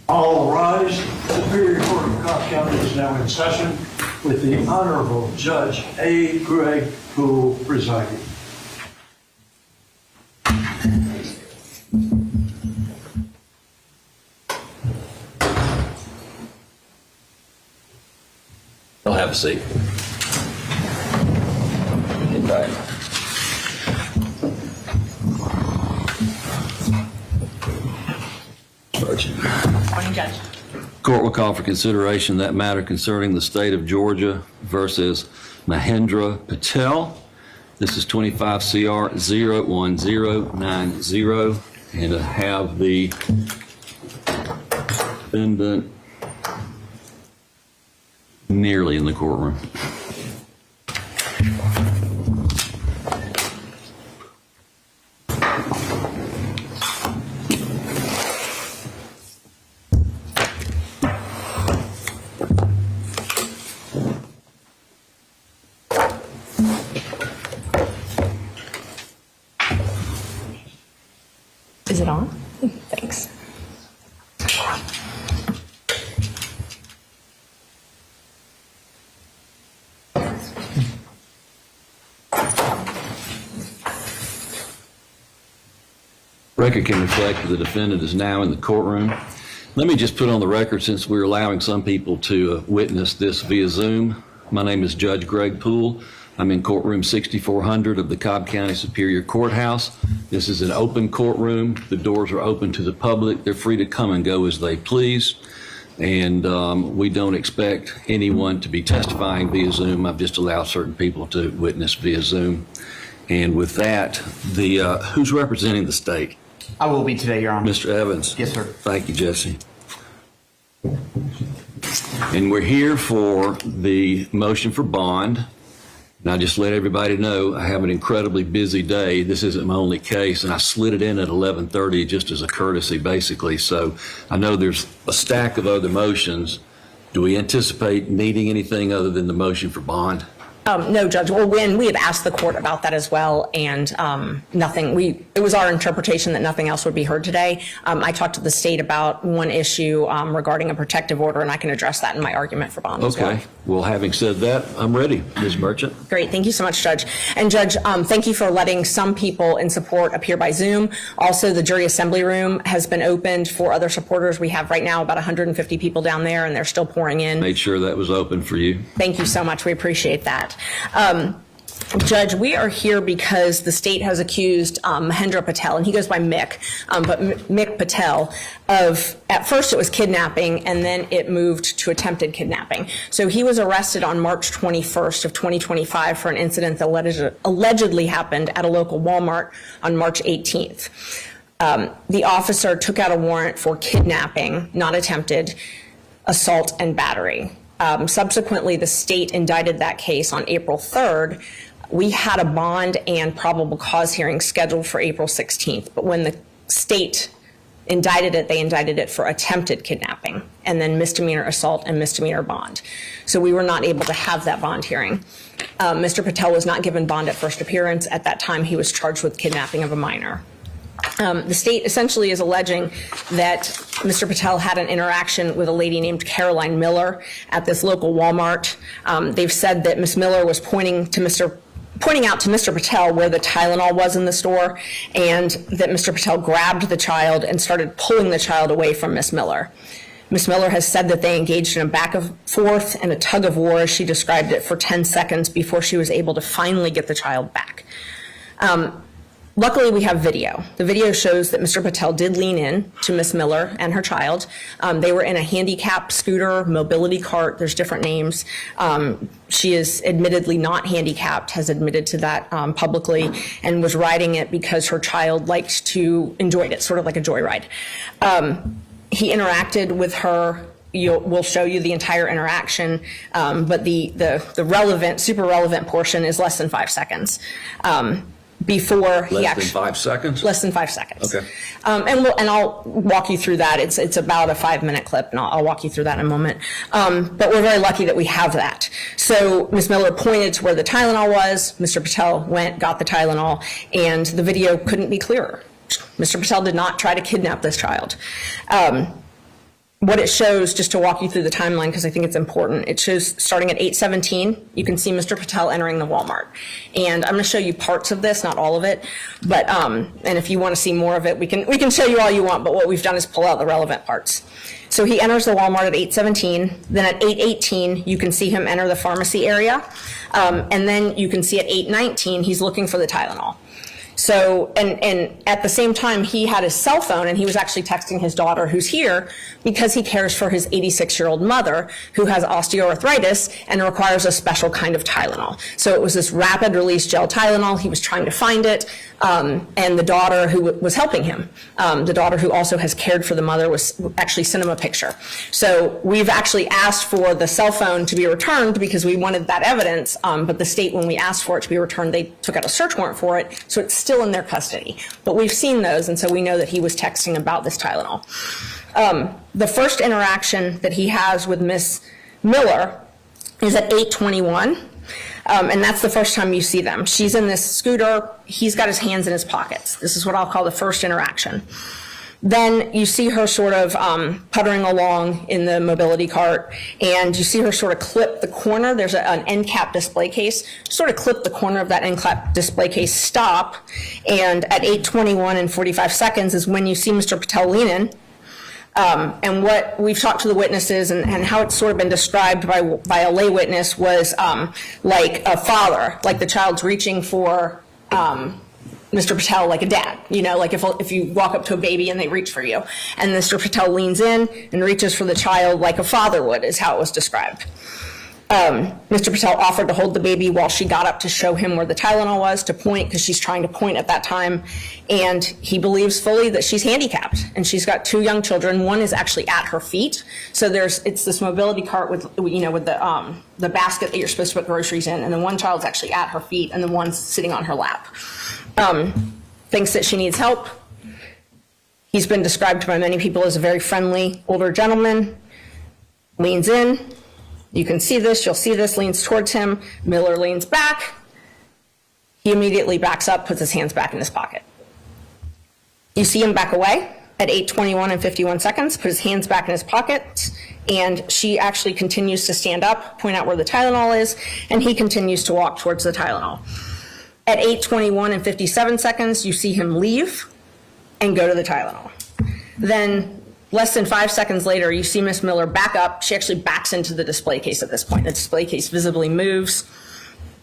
All rise. The Superior Court of Cobb County is now in session with the Honorable Judge A. Greg Poole presiding. I'll have a seat. Invite. Morning, Judge. Court will call for consideration that matter concerning the state of Georgia versus Mahendra Patel. This is 25 CR 01090, and to have the defendant nearly in the courtroom. Is it on? Thanks. Record can reflect that the defendant is now in the courtroom. Let me just put on the record, since we're allowing some people to witness this via Zoom, my name is Judge Greg Poole. I'm in courtroom 6400 of the Cobb County Superior Courthouse. This is an open courtroom. The doors are open to the public. They're free to come and go as they please. And we don't expect anyone to be testifying via Zoom. I've just allowed certain people to witness via Zoom. And with that, who's representing the state? I will be today, Your Honor. Mr. Evans. Yes, sir. Thank you, Jesse. And we're here for the motion for bond. And I just let everybody know I have an incredibly busy day. This isn't my only case, and I slid it in at 11:30 just as a courtesy, basically. So I know there's a stack of other motions. Do we anticipate needing anything other than the motion for bond? No, Judge. Well, when we had asked the court about that as well, and nothing, it was our interpretation that nothing else would be heard today. I talked to the state about one issue regarding a protective order, and I can address that in my argument for bond as well. Okay. Well, having said that, I'm ready. Ms. Merchant. Great. Thank you so much, Judge. And Judge, thank you for letting some people in support appear by Zoom. Also, the jury assembly room has been opened for other supporters. We have right now about 150 people down there, and they're still pouring in. Made sure that was open for you. Thank you so much. We appreciate that. Judge, we are here because the state has accused Mahendra Patel, and he goes by Mick, but Mick Patel, of, at first it was kidnapping, and then it moved to attempted kidnapping. So he was arrested on March 21st of 2025 for an incident that allegedly happened at a local Walmart on March 18th. The officer took out a warrant for kidnapping, not attempted, assault, and battery. Subsequently, the state indicted that case on April 3rd. We had a bond and probable cause hearing scheduled for April 16th, but when the state indicted it, they indicted it for attempted kidnapping and then misdemeanor assault and misdemeanor bond. So we were not able to have that bond hearing. Mr. Patel was not given bond at first appearance. At that time, he was charged with kidnapping of a minor. The state essentially is alleging that Mr. Patel had an interaction with a lady named Caroline Miller at this local Walmart. They've said that Ms. Miller was pointing out to Mr. Patel where the Tylenol was in the store, and that Mr. Patel grabbed the child and started pulling the child away from Ms. Miller. Ms. Miller has said that they engaged in a back and forth and a tug of war, as she described it, for 10 seconds before she was able to finally get the child back. Luckily, we have video. The video shows that Mr. Patel did lean in to Miss Miller and her child. They were in a handicap scooter, mobility cart. There's different names. She is admittedly not handicapped, has admitted to that publicly, and was riding it because her child enjoyed it, sort of like a joyride. He interacted with her. We'll show you the entire interaction, but the relevant, super relevant portion is less than 5 seconds. Before he Less than 5 seconds? Less than 5 seconds. Okay. And I'll walk you through that. It's about a 5-minute clip, and I'll walk you through that in a moment. But we're very lucky that we have that. So Ms. Miller pointed to where the Tylenol was. Mr. Patel went, got the Tylenol, and the video couldn't be clearer. Mr. Patel did not try to kidnap this child. What it shows, just to walk you through the timeline, because I think it's important, it shows starting at 8:17, you can see Mr. Patel entering the Walmart. And I'm going to show you parts of this, not all of it, but, and if you want to see more of it, we can show you all you want, but what we've done is pull out the relevant parts. So he enters the Walmart at 8:17, then at 8:18, you can see him enter the pharmacy area, and then you can see at 8:19, he's looking for the Tylenol. So, and at the same time, he had his cell phone, and he was actually texting his daughter, who's here, because he cares for his 86-year-old mother, who has osteoarthritis and requires a special kind of Tylenol. So it was this rapid-release gel Tylenol. He was trying to find it, and the daughter who was helping him, the daughter who also has cared for the mother, was actually sent him a picture. So we've actually asked for the cell phone to be returned because we wanted that evidence, but the state, when we asked for it to be returned, they took out a search warrant for it, so it's still in their custody. But we've seen those, and so we know that he was texting about this Tylenol. The first interaction that he has with Miss Miller is at 8:21, and that's the first time you see them. She's in this scooter. He's got his hands in his pockets. This is what I'll call the first interaction. Then you see her sort of puttering along in the mobility cart, and you see her sort of clip the corner. There's an end cap display case. Sort of clip the corner of that end cap display case, stop, and at 8:21 and 45 seconds is when you see Mr. Patel lean in. And what we've talked to the witnesses and how it's sort of been described by a lay witness was like a father, like the child's reaching for Mr. Patel like a dad, like if you walk up to a baby and they reach for you. And Mr. Patel leans in and reaches for the child like a father would, is how it was described. Mr. Patel offered to hold the baby while she got up to show him where the Tylenol was, to point, because she's trying to point at that time. And he believes fully that she's handicapped, and she's got 2 young children. One is actually at her feet. So it's this mobility cart with the basket that you're supposed to put groceries in, and then one child's actually at her feet, and the one's sitting on her lap. Thinks that she needs help. He's been described by many people as a very friendly older gentleman. Leans in. You can see this, you'll see this, leans towards him. Miller leans back. He immediately backs up, puts his hands back in his pocket. You see him back away at 8:21 and 51 seconds, put his hands back in his pocket, and she actually continues to stand up, point out where the Tylenol is, and he continues to walk towards the Tylenol. At 8:21 and 57 seconds, you see him leave and go to the Tylenol. Then less than 5 seconds later, you see Miss Miller back up. She actually backs into the display case at this point. The display case visibly moves.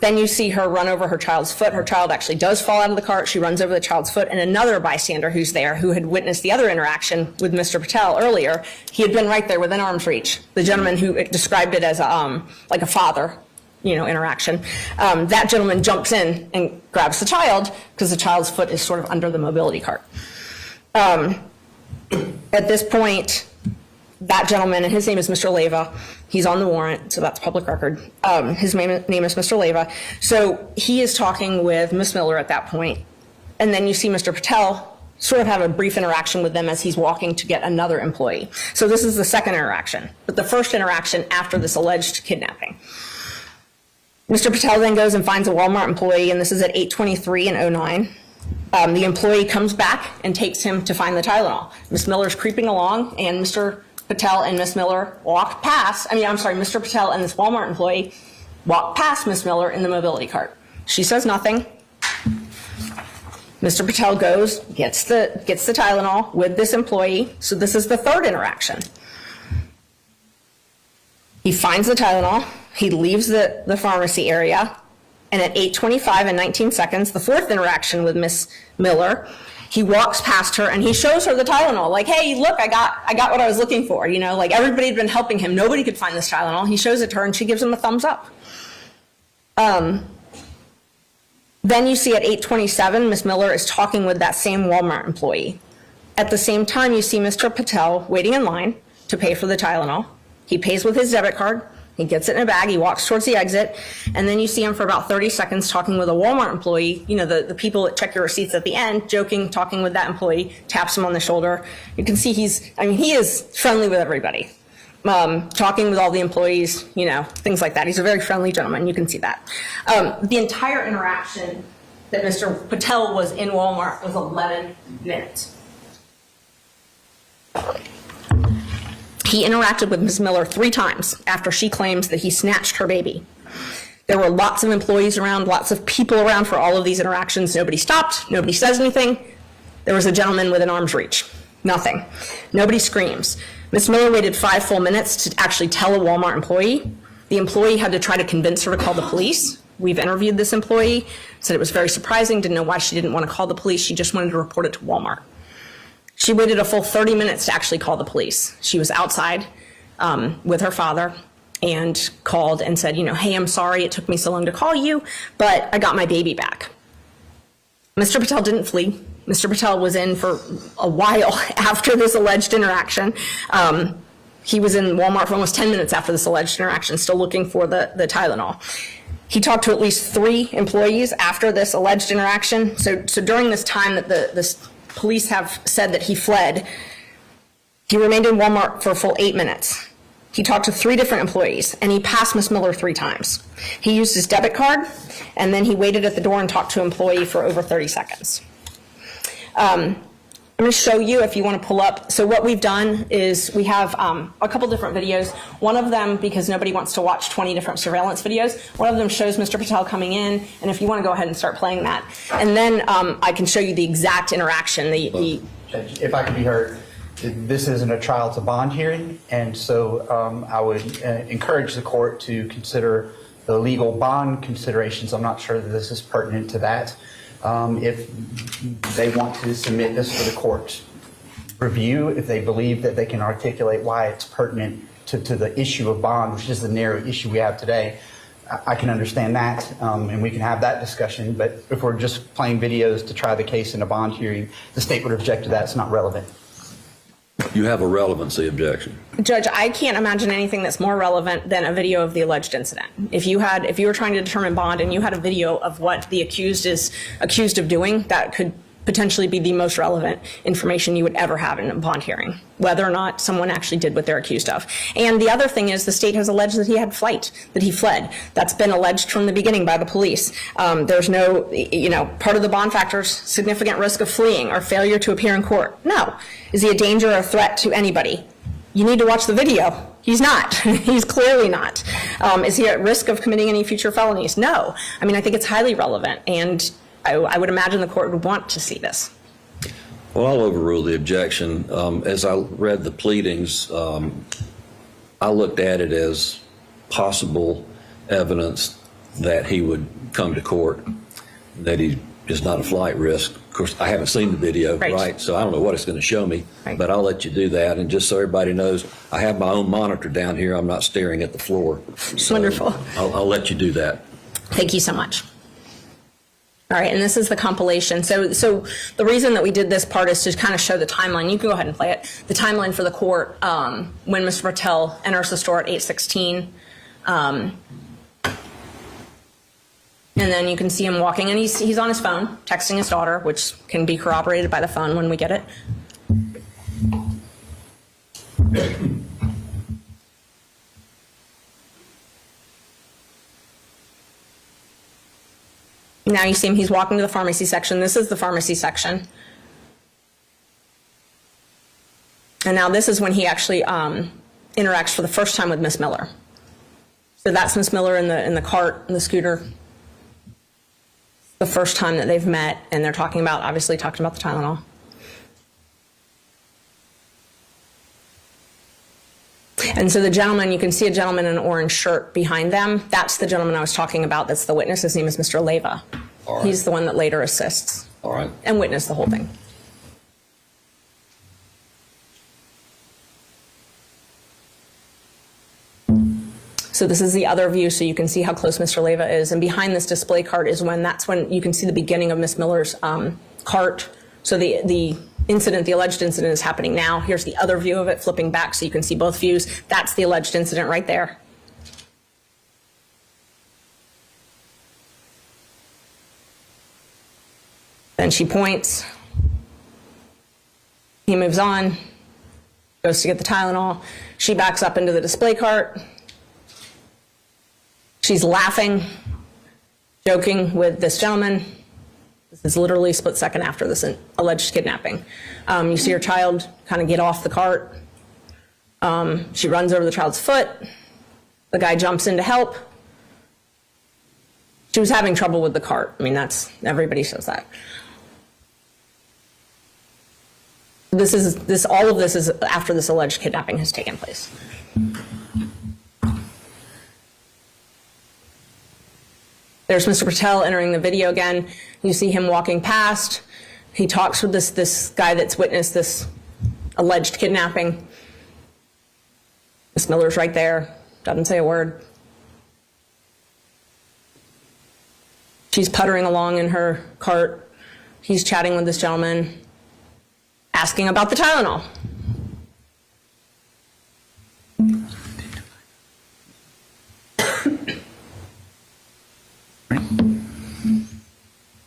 Then you see her run over her child's foot. Her child actually does fall out of the cart. She runs over the child's foot, and another bystander who's there, who had witnessed the other interaction with Mr. Patel earlier, he had been right there within arm's reach. The gentleman who described it as like a father, interaction. That gentleman jumps in and grabs the child because the child's foot is sort of under the mobility cart. At this point, that gentleman, and his name is Mr. Leyva, he's on the warrant, so that's public record. His name is Mr. Leyva. So he is talking with Miss Miller at that point, and then you see Mr. Patel sort of have a brief interaction with them as he's walking to get another employee. So this is the second interaction, but the first interaction after this alleged kidnapping. Mr. Patel then goes and finds a Walmart employee, and this is at 8:23 and 09. The employee comes back and takes him to find the Tylenol. Miss Miller's creeping along, and Mr. Patel and Miss Miller walk past, Mr. Patel and this Walmart employee walk past Miss Miller in the mobility cart. She says nothing. Mr. Patel goes, gets the Tylenol with this employee. So this is the third interaction. He finds the Tylenol. He leaves the pharmacy area, And at 8:25 and 19 seconds, the fourth interaction with Miss Miller, he walks past her and he shows her the Tylenol. Like, hey, look, I got what I was looking for. You know, like everybody had been helping him. Nobody could find this Tylenol. He shows it to her and she gives him a thumbs up. Then you see at 8:27, Miss Miller is talking with that same Walmart employee. At the same time, you see Mr. Patel waiting in line to pay for the Tylenol. He pays with his debit card. He gets it in a bag. He walks towards the exit. And then you see him for about 30 seconds talking with a Walmart employee, you know, the people that check your receipts at the end, joking, talking with that employee, taps him on the shoulder. You can see he is friendly with everybody. Talking with all the employees, you know, things like that. He's a very friendly gentleman. You can see that. The entire interaction that Mr. Patel was in Walmart was 11 minutes. He interacted with Ms. Miller 3 times after she claims that he snatched her baby. There were lots of employees around, lots of people around for all of these interactions. Nobody stopped. Nobody says anything. There was a gentleman within arm's reach. Nothing. Nobody screams. Ms. Miller waited 5 full minutes to actually tell a Walmart employee. The employee had to try to convince her to call the police. We've interviewed this employee, said it was very surprising, didn't know why she didn't want to call the police. She just wanted to report it to Walmart. She waited a full 30 minutes to actually call the police. She was outside with her father and called and said, you know, hey, I'm sorry it took me so long to call you, but I got my baby back. Mr. Patel didn't flee. Mr. Patel was in for a while after this alleged interaction. He was in Walmart for almost 10 minutes after this alleged interaction, still looking for the Tylenol. He talked to at least 3 employees after this alleged interaction. So during this time that the police have said that he fled, he remained in Walmart for a full 8 minutes. He talked to 3 different employees, and he passed Miss Miller 3 times. He used his debit card, and then he waited at the door and talked to an employee for over 30 seconds. I'm going to show you if you want to pull up. So what we've done is we have a couple different videos. One of them, because nobody wants to watch 20 different surveillance videos, one of them shows Mr. Patel coming in, and if you want to go ahead and start playing that. And then I can show you the exact interaction. Judge, if I could be heard, this isn't a trial, it's a bond hearing, and so I would encourage the court to consider the legal bond considerations. I'm not sure that this is pertinent to that. If they want to submit this for the court's review, if they believe that they can articulate why it's pertinent to the issue of bond, which is the narrow issue we have today, I can understand that, and we can have that discussion. But if we're just playing videos to try the case in a bond hearing, the state would object to that. It's not relevant. You have a relevancy objection. Judge, I can't imagine anything that's more relevant than a video of the alleged incident. If you were trying to determine bond and you had a video of what the accused is accused of doing, that could potentially be the most relevant information you would ever have in a bond hearing, whether or not someone actually did what they're accused of. And the other thing is the state has alleged that he fled. That's been alleged from the beginning by the police. There's no, part of the bond factors, significant risk of fleeing or failure to appear in court. No. Is he a danger or a threat to anybody? You need to watch the video. He's not. He's clearly not. Is he at risk of committing any future felonies? No. I mean, I think it's highly relevant, and I would imagine the court would want to see this. Well, I'll overrule the objection. As I read the pleadings, I looked at it as possible evidence that he would come to court, that he is not a flight risk. Of course, I haven't seen the video, right? So I don't know what it's going to show me, but I'll let you do that. And just so everybody knows, I have my own monitor down here. I'm not staring at the floor. So wonderful. I'll let you do that. Thank you so much. All right, and this is the compilation. So the reason that we did this part is to kind of show the timeline. You can go ahead and play it. The timeline for the court when Mr. Patel enters the store at 8:16. And then you can see him walking, and he's on his phone, texting his daughter, which can be corroborated by the phone when we get it. Now you see him, he's walking to the pharmacy section. This is the pharmacy section. And now this is when he actually interacts for the first time with Miss Miller. So that's Miss Miller in the cart, in the scooter. The first time that they've met, and they're talking about the Tylenol. And so the gentleman, you can see a gentleman in an orange shirt behind them. That's the gentleman I was talking about. That's the witness. His name is Mr. Leyva. All right. He's the one that later assists All right. and witnessed the whole thing. So this is the other view, so you can see how close Mr. Leyva is. And behind this display cart is that's when you can see the beginning of Miss Miller's cart. So the incident, the alleged incident, is happening now. Here's the other view of it, flipping back so you can see both views. That's the alleged incident right there. Then she points. He moves on, goes to get the Tylenol. She backs up into the display cart. She's laughing, joking with this gentleman. This is literally a split second after this alleged kidnapping. You see her child kind of get off the cart. She runs over the child's foot. The guy jumps in to help. She was having trouble with the cart. I mean, everybody shows that. All of this is after this alleged kidnapping has taken place. There's Mr. Patel entering the video again. You see him walking past. He talks with this guy that's witnessed this alleged kidnapping. Miss Miller's right there, doesn't say a word. She's puttering along in her cart. He's chatting with this gentleman, asking about the Tylenol.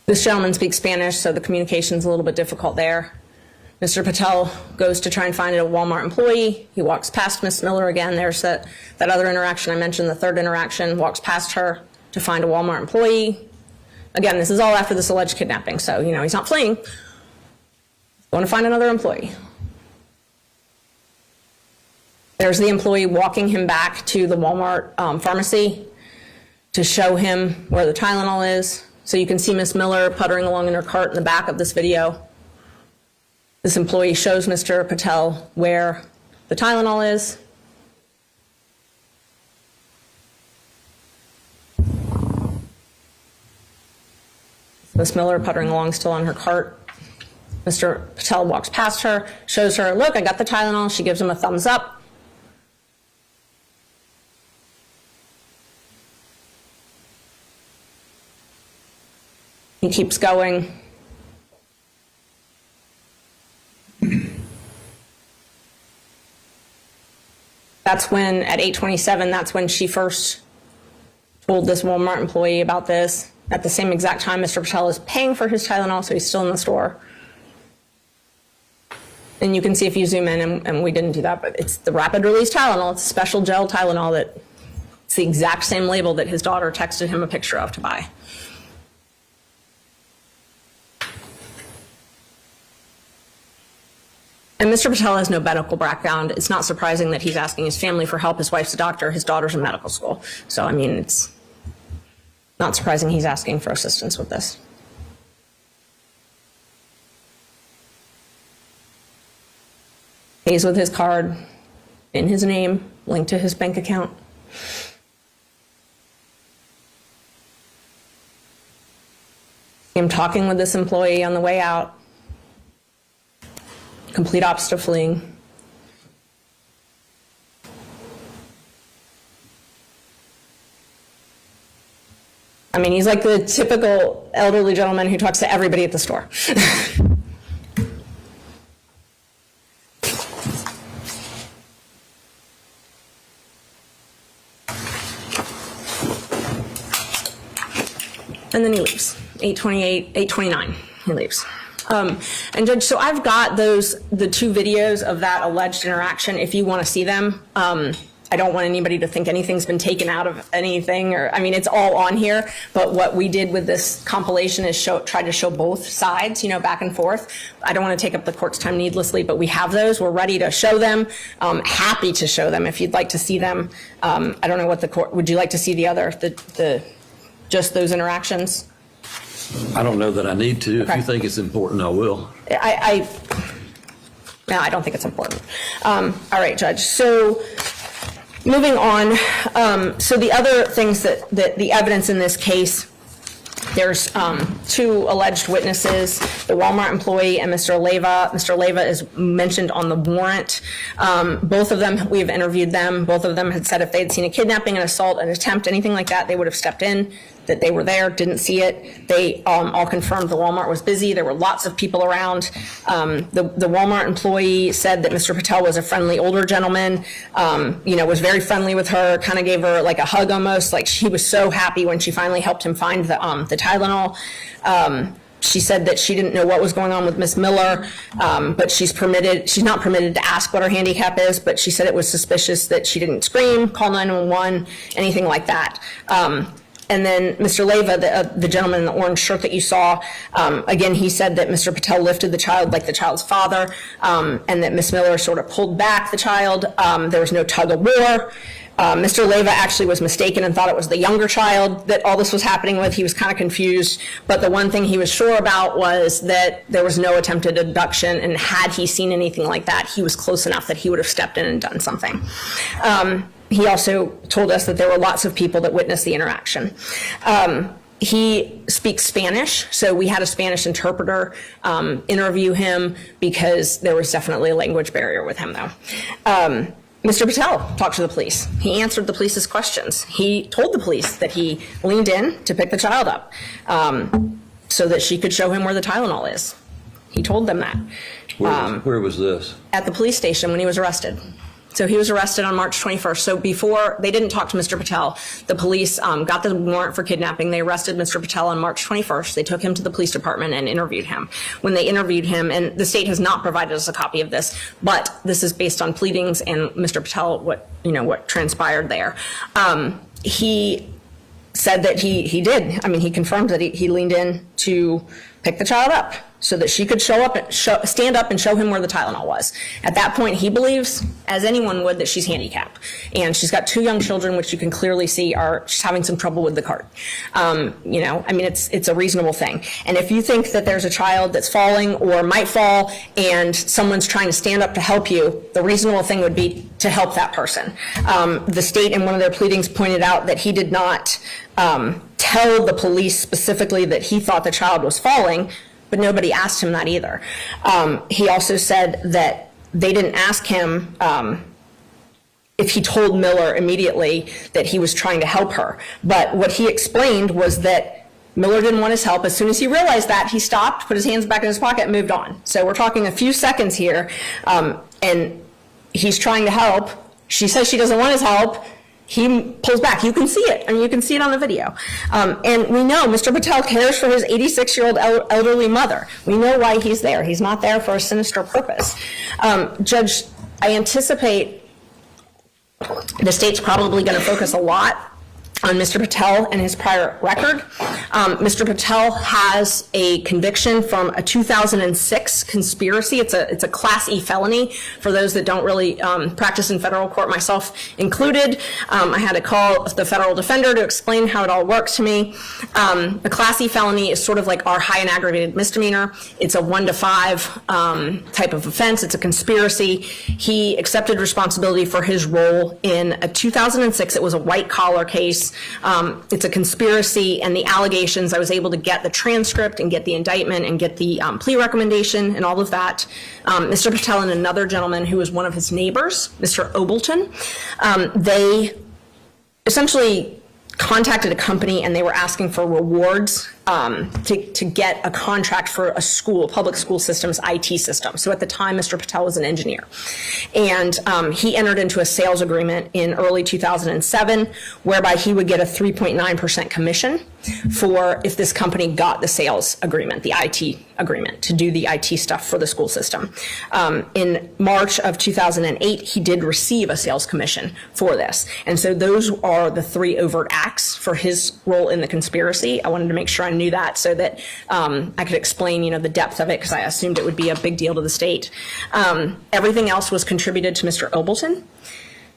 This gentleman speaks Spanish, so the communication's a little bit difficult there. Mr. Patel goes to try and find a Walmart employee. He walks past Miss Miller again. There's that other interaction I mentioned, the third interaction, walks past her to find a Walmart employee. Again, this is all after this alleged kidnapping, so, he's not fleeing. He's going to find another employee. There's the employee walking him back to the Walmart pharmacy to show him where the Tylenol is. So you can see Miss Miller puttering along in her cart in the back of this video. This employee shows Mr. Patel where the Tylenol is. Miss Miller puttering along still on her cart. Mr. Patel walks past her, shows her, look, I got the Tylenol. She gives him a thumbs up. He keeps going. That's when, at 8:27, that's when she first told this Walmart employee about this. At the same exact time, Mr. Patel is paying for his Tylenol, so he's still in the store. And you can see if you zoom in, and we didn't do that, but it's the rapid release Tylenol. It's a special gel Tylenol it's the exact same label that his daughter texted him a picture of to buy. And Mr. Patel has no medical background. It's not surprising that he's asking his family for help. His wife's a doctor. His daughter's in medical school. So, it's not surprising he's asking for assistance with this. Pays with his card in his name, linked to his bank account. Him talking with this employee on the way out. Complete opposite of fleeing. He's like the typical elderly gentleman who talks to everybody at the store. And then he leaves. 8:28, 8:29, he leaves. And Judge, so I've got the two videos of that alleged interaction if you want to see them. I don't want anybody to think anything's been taken out of anything, it's all on here, but what we did with this compilation is try to show both sides, back and forth. I don't want to take up the court's time needlessly, but we have those. We're ready to show them. Happy to show them if you'd like to see them. I don't know what the court, would you like to see just those interactions? I don't know that I need to. Okay. If you think it's important, I will. No, I don't think it's important. All right, Judge. So Moving on, so the other things that the evidence in this case, there's two alleged witnesses, the Walmart employee and Mr. Leyva. Mr. Leyva is mentioned on the warrant. Both of them, we have interviewed them. Both of them had said if they had seen a kidnapping, an assault, an attempt, anything like that, they would have stepped in, that they were there, didn't see it. They all confirmed the Walmart was busy. There were lots of people around. The Walmart employee said that Mr. Patel was a friendly older gentleman, was very friendly with her, kind of gave her like a hug almost, like she was so happy when she finally helped him find the Tylenol. She said that she didn't know what was going on with Miss Miller, but she's not permitted to ask what her handicap is, but she said it was suspicious that she didn't scream, call 911, anything like that. And then Mr. Leyva, the gentleman in the orange shirt that you saw, again, he said that Mr. Patel lifted the child like the child's father, and that Miss Miller sort of pulled back the child. There was no tug of war. Mr. Leyva actually was mistaken and thought it was the younger child that all this was happening with. He was kind of confused, but the one thing he was sure about was that there was no attempted abduction, and had he seen anything like that, he was close enough that he would have stepped in and done something. He also told us that there were lots of people that witnessed the interaction. He speaks Spanish, so we had a Spanish interpreter interview him because there was definitely a language barrier with him, though. Mr. Patel talked to the police. He answered the police's questions. He told the police that he leaned in to pick the child up so that she could show him where the Tylenol is. He told them that. Where was this? At the police station when he was arrested. So he was arrested on March 21st. So before, they didn't talk to Mr. Patel. The police got the warrant for kidnapping. They arrested Mr. Patel on March 21st. They took him to the police department and interviewed him. When they interviewed him, and the state has not provided us a copy of this, but this is based on pleadings and Mr. Patel, what transpired there. He said that he did. I mean, he confirmed that he leaned in to pick the child up so that she could stand up and show him where the Tylenol was. At that point, he believes, as anyone would, that she's handicapped. And she's got two young children, which you can clearly see she's having some trouble with the cart. It's a reasonable thing. And if you think that there's a child that's falling or might fall and someone's trying to stand up to help you, the reasonable thing would be to help that person. The state in one of their pleadings pointed out that he did not tell the police specifically that he thought the child was falling, but nobody asked him that either. He also said that they didn't ask him if he told Miller immediately that he was trying to help her. But what he explained was that Miller didn't want his help. As soon as he realized that, he stopped, put his hands back in his pocket, and moved on. So we're talking a few seconds here, and he's trying to help. She says she doesn't want his help. He pulls back. You can see it, and you can see it on the video. And we know Mr. Patel cares for his 86-year-old elderly mother. We know why he's there. He's not there for a sinister purpose. Judge, I anticipate the state's probably going to focus a lot on Mr. Patel and his prior record. Mr. Patel has a conviction from a 2006 conspiracy. It's a Class E felony. For those that don't really practice in federal court, myself included, I had to call the federal defender to explain how it all works to me. A Class E felony is sort of like our high and aggravated misdemeanor. It's a 1 to 5 type of offense. It's a conspiracy. He accepted responsibility for his role in a 2006. It was a white collar case. It's a conspiracy, and the allegations, I was able to get the transcript and get the indictment and get the plea recommendation and all of that. Mr. Patel and another gentleman who was one of his neighbors, Mr. Obleton, they essentially contacted a company and they were asking for rewards to get a contract for a school, public school system's IT system. So at the time, Mr. Patel was an engineer. And he entered into a sales agreement in early 2007, whereby he would get a 3.9% commission for if this company got the sales agreement, the IT agreement, to do the IT stuff for the school system. In March of 2008, he did receive a sales commission for this. And so those are the three overt acts for his role in the conspiracy. I wanted to make sure I knew that so that I could explain, the depth of it, because I assumed it would be a big deal to the state. Everything else was contributed to Mr. Obleton,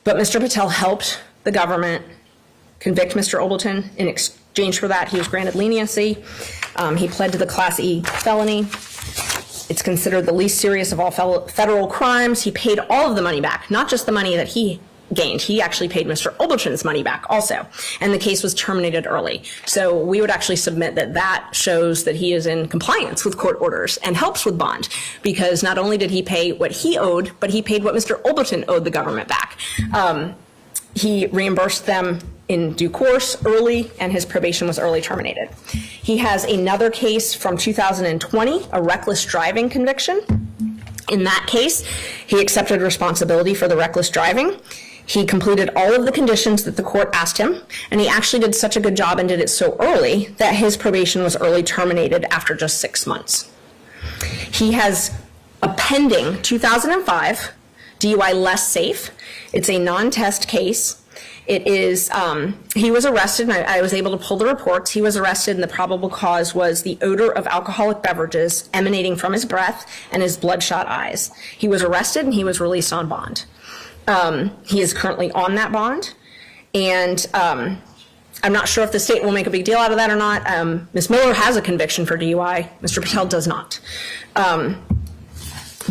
but Mr. Patel helped the government convict Mr. Obleton. In exchange for that, he was granted leniency. He pled to the Class E felony. It's considered the least serious of all federal crimes. He paid all of the money back, not just the money that he gained. He actually paid Mr. Olbertron's money back also, and the case was terminated early. So we would actually submit that that shows that he is in compliance with court orders and helps with bond, because not only did he pay what he owed, but he paid what Mr. Olbertron owed the government back. He reimbursed them in due course early, and his probation was early terminated. He has another case from 2020, a reckless driving conviction. In that case, he accepted responsibility for the reckless driving. He completed all of the conditions that the court asked him, and he actually did such a good job and did it so early that his probation was early terminated after just 6 months. He has a pending 2005 DUI less safe. It's a non-test case. It is, he was arrested, and I was able to pull the reports. He was arrested, and the probable cause was the odor of alcoholic beverages emanating from his breath and his bloodshot eyes. He was arrested, and he was released on bond. He is currently on that bond, and I'm not sure if the state will make a big deal out of that or not. Ms. Miller has a conviction for DUI. Mr. Patel does not.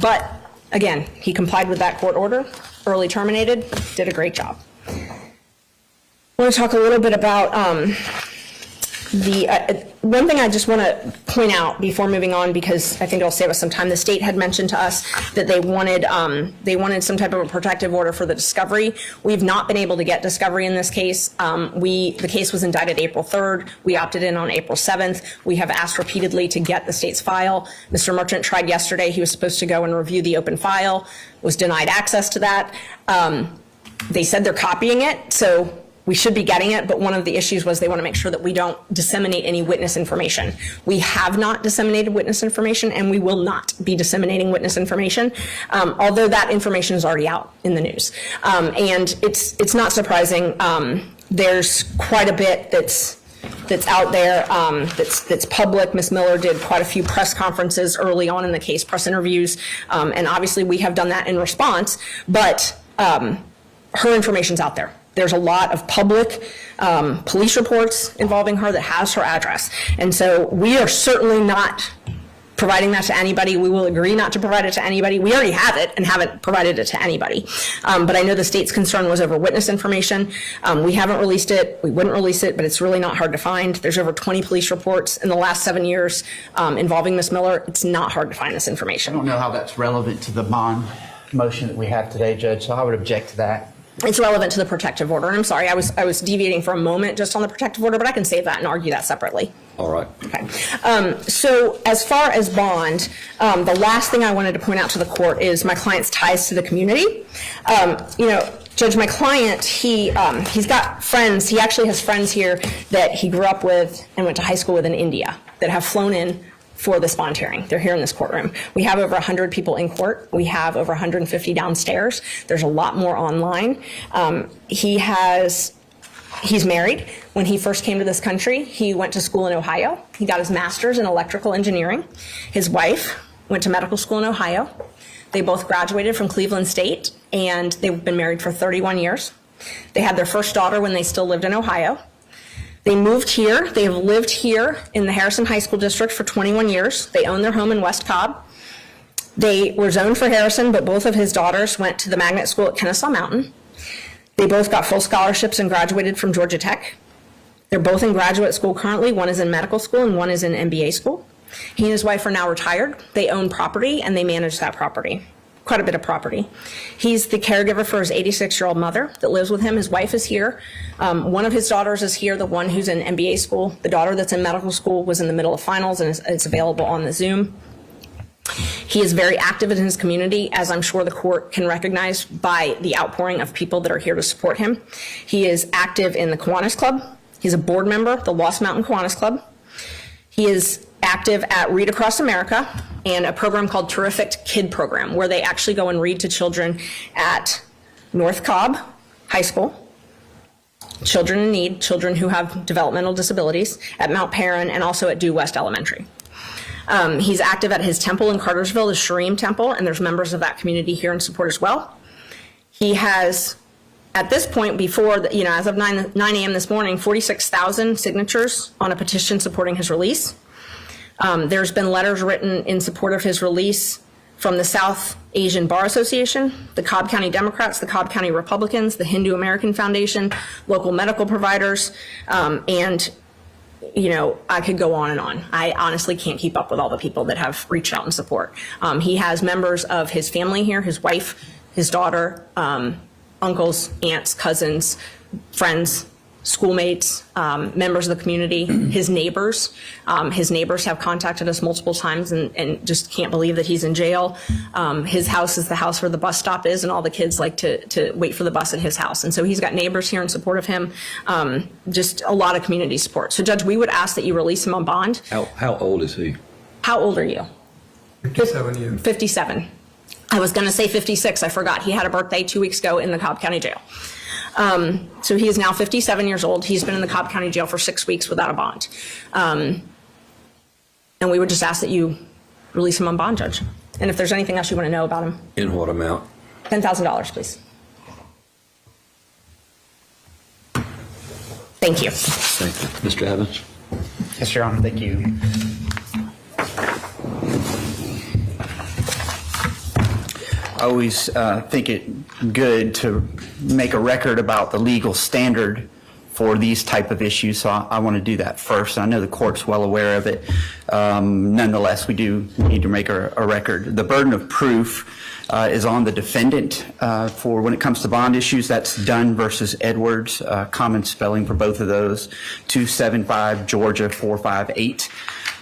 But again, he complied with that court order, early terminated, did a great job. I want to talk a little bit about one thing I just want to point out before moving on, because I think it'll save us some time. The state had mentioned to us that they wanted some type of a protective order for the discovery. We've not been able to get discovery in this case. The case was indicted April 3rd. We opted in on April 7th. We have asked repeatedly to get the state's file. Mr. Merchant tried yesterday. He was supposed to go and review the open file, was denied access to that. They said they're copying it, so we should be getting it, but one of the issues was they want to make sure that we don't disseminate any witness information. We have not disseminated witness information, and we will not be disseminating witness information, although that information is already out in the news. And it's not surprising. There's quite a bit that's out there, that's public. Ms. Miller did quite a few press conferences early on in the case, press interviews, and obviously we have done that in response, but her information's out there. There's a lot of public police reports involving her that has her address. And so we are certainly not providing that to anybody. We will agree not to provide it to anybody. We already have it and haven't provided it to anybody. But I know the state's concern was over witness information. We haven't released it. We wouldn't release it, but it's really not hard to find. There's over 20 police reports in the last 7 years involving Ms. Miller. It's not hard to find this information. I don't know how that's relevant to the bond motion that we have today, Judge, so I would object to that. It's relevant to the protective order. And I'm sorry, I was deviating for a moment just on the protective order, but I can save that and argue that separately. All right. Okay. So as far as bond, the last thing I wanted to point out to the court is my client's ties to the community. Judge, my client, he's got friends. He actually has friends here that he grew up with and went to high school with in India that have flown in for this bond hearing. They're here in this courtroom. We have over 100 people in court. We have over 150 downstairs. There's a lot more online. He's married. When he first came to this country, he went to school in Ohio. He got his master's in electrical engineering. His wife went to medical school in Ohio. They both graduated from Cleveland State, and they've been married for 31 years. They had their first daughter when they still lived in Ohio. They moved here. They have lived here in the Harrison High School District for 21 years. They own their home in West Cobb. They were zoned for Harrison, but both of his daughters went to the magnet school at Kennesaw Mountain. They both got full scholarships and graduated from Georgia Tech. They're both in graduate school currently. One is in medical school and one is in MBA school. He and his wife are now retired. They own property and they manage that property. Quite a bit of property. He's the caregiver for his 86-year-old mother that lives with him. His wife is here. One of his daughters is here, the one who's in MBA school. The daughter that's in medical school was in the middle of finals and is available on the Zoom. He is very active in his community, as I'm sure the court can recognize by the outpouring of people that are here to support him. He is active in the Kiwanis Club. He's a board member of the Lost Mountain Kiwanis Club. He is active at Read Across America and a program called Terrific Kid Program, where they actually go and read to children at North Cobb High School, children in need, children who have developmental disabilities, at Mount Perrin, and also at Due West Elementary. He's active at his temple in Cartersville, the Sharim Temple, and there's members of that community here in support as well. He has, at this point, before, as of 9 a.m. this morning, 46,000 signatures on a petition supporting his release. There's been letters written in support of his release from the South Asian Bar Association, the Cobb County Democrats, the Cobb County Republicans, the Hindu American Foundation, local medical providers, and I could go on and on. I honestly can't keep up with all the people that have reached out in support. He has members of his family here, his wife, his daughter, uncles, aunts, cousins, friends, schoolmates, members of the community, his neighbors. His neighbors have contacted us multiple times and just can't believe that he's in jail. His house is the house where the bus stop is, and all the kids like to wait for the bus at his house. And so he's got neighbors here in support of him, just a lot of community support. So, Judge, we would ask that you release him on bond. How old is he? How old are you? 57 years. 57. I was going to say 56. I forgot. He had a birthday 2 weeks ago in the Cobb County Jail. So he is now 57 years old. He's been in the Cobb County Jail for 6 weeks without a bond. And we would just ask that you release him on bond, Judge. And if there's anything else you want to know about him. In what amount? $10,000, please. Thank you. Thank you. Mr. Evans? Yes, Your Honor, thank you. I always think it good to make a record about the legal standard for these type of issues, so I want to do that first. I know the court's well aware of it. Nonetheless, we do need to make a record. The burden of proof is on the defendant for when it comes to bond issues. That's Dunn versus Edwards, common spelling for both of those, 275 Georgia 458.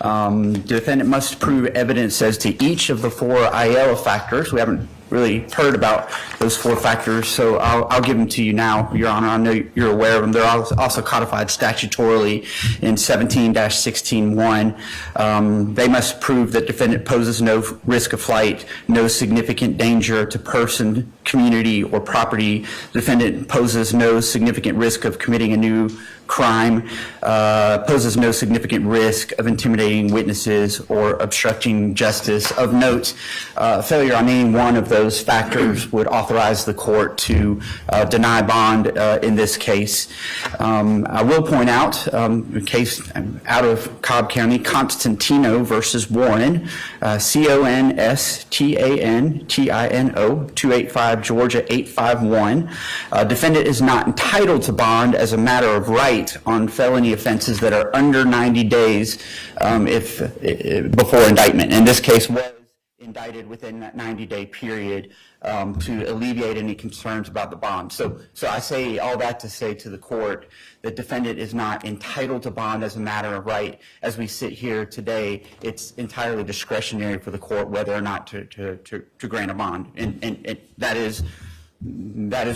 The defendant must prove evidence as to each of the 4 Aiella factors. We haven't really heard about those 4 factors, so I'll give them to you now, Your Honor. I know you're aware of them. They're also codified statutorily in 17-16-1. They must prove that defendant poses no risk of flight, no significant danger to person, community, or property. Defendant poses no significant risk of committing a new crime, poses no significant risk of intimidating witnesses or obstructing justice. Of note, failure on any one of those factors would authorize the court to deny bond in this case. I will point out a case out of Cobb County, Constantino versus Warren, Constantino, 285 Georgia 851. Defendant is not entitled to bond as a matter of right on felony offenses that are under 90 days before indictment. In this case, was indicted within that 90-day period to alleviate any concerns about the bond. So I say all that to say to the court that defendant is not entitled to bond as a matter of right. As we sit here today, it's entirely discretionary for the court whether or not to grant a bond. And that is